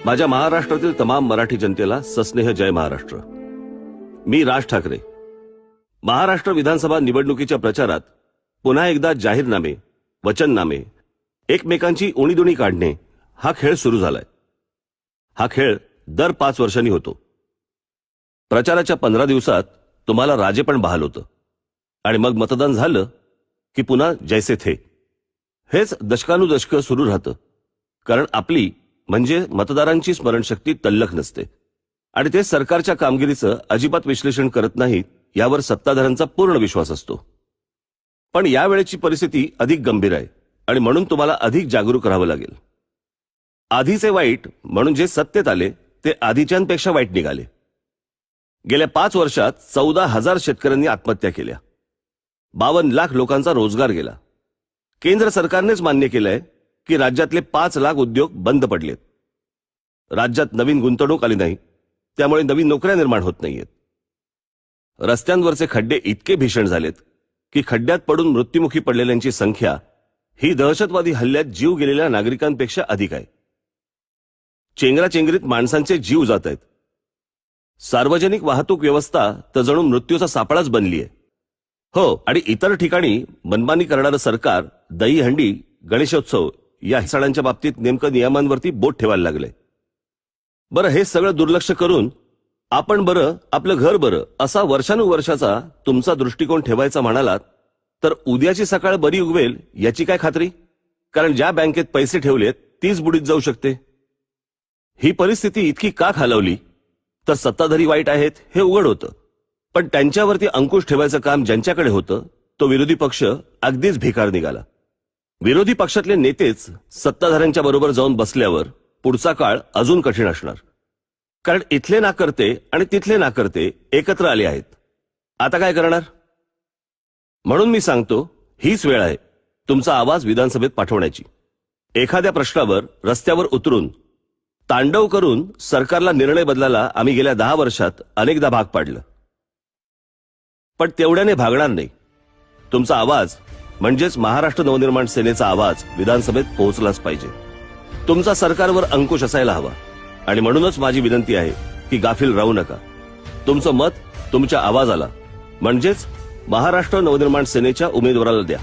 माझ्या महाराष्ट्रातील तमाम मराठी जनतेला सस्नेह जय महाराष्ट्र। मी राज ठाकरे। महाराष्ट्र विधानसभा निवडणुकीच्या प्रचारात पुन्हा एकदा जाहीरनामे, वचननामे, एकमेकांची उणीदुणी काढणे हा खेळ सुरू झालाय। हा खेळ दर 5 वर्षांनी होतो। प्रचाराच्या 15 दिवसात तुम्हाला राजे पण बहाल होतं आणि मग मतदान झालं की पुन्हा जैसे थे। हेच दशकानुदशक सुरू राहतं, कारण आपली म्हणजे मतदारांची स्मरणशक्ती तल्लख नसते आणि ते सरकारच्या कामगिरीचं अजिबात विश्लेषण करत नाहीत यावर सत्ताधाऱ्यांचा पूर्ण विश्वास असतो। पण यावेळेची परिस्थिती अधिक गंभीर आहे आणि म्हणून तुम्हाला अधिक जागरूक राहावं लागेल। आधीचे वाईट म्हणून जे सत्तेत आले ते आधीच्यांपेक्षा वाईट निघाले। गेल्या 5 वर्षात 14,000 शेतकऱ्यांनी आत्महत्या केल्या, 52 लाख लोकांचा रोजगार गेला। केंद्र सरकारनेच मान्य केलंय की राज्यातले 5 लाख उद्योग बंद पडलेत। राज्यात नवीन गुंतवणूक आली नाही, त्यामुळे नवीन नोकऱ्या निर्माण होत नाहीयेत। रस्त्यांवरचे खड्डे इतके भीषण झालेत की खड्ड्यात पडून मृत्युमुखी पडलेल्यांची संख्या ही दहशतवादी हल्ल्यात जीव गेलेल्या नागरिकांपेक्षा अधिक आहे। चेंगराचेंगरीत माणसांचे जीव जात आहेत। सार्वजनिक वाहतूक व्यवस्था तर जणू मृत्यूचा सापळाच बनली आहे। हो, आणि इतर ठिकाणी मनमानी करणारं सरकार दहीहंडी, गणेशोत्सव या सणांच्या बाबतीत नेमकं नियमांवरती बोट ठेवायला लागले। बरं, हे सगळं दुर्लक्ष करून आपण बरं, आपलं घर बरं असा वर्षानुवर्षाचा तुमचा दृष्टिकोन ठेवायचा म्हणालात तर उद्याची सकाळ बरी उगवेल याची काय खात्री? कारण ज्या बँकेत पैसे ठेवलेत तीच बुडीत जाऊ शकते। ही परिस्थिती इतकी का खालवली तर सत्ताधारी वाईट आहेत हे उघड होतं, पण त्यांच्यावरती अंकुश ठेवायचं काम ज्यांच्याकडे होतं तो विरोधी पक्ष अगदीच भिकार निघाला। विरोधी पक्षातले नेतेच सत्ताधाऱ्यांच्या बरोबर जाऊन बसल्यावर पुढचा काळ अजून कठीण असणार, कारण इथले नाकर्ते आणि तिथले नाकर्ते एकत्र आले आहेत। आता काय करणार? म्हणून मी सांगतो, हीच वेळ आहे तुमचा आवाज विधानसभेत पाठवण्याची। एखाद्या प्रश्नावर रस्त्यावर उतरून तांडव करून सरकारला निर्णय बदलायला आम्ही गेल्या 10 वर्षात अनेकदा भाग पाडलं, पण तेवढ्याने भागणार नाही। तुमचा आवाज म्हणजेच महाराष्ट्र नवनिर्माण सेनेचा आवाज विधानसभेत पोहोचलाच पाहिजे। तुमचा सरकारवर अंकुश असायला हवा आणि म्हणूनच माझी विनंती आहे की गाफील राहू नका। तुमचं मत तुमच्या आवाजाला म्हणजेच महाराष्ट्र नवनिर्माण सेनेच्या उमेदवाराला द्या।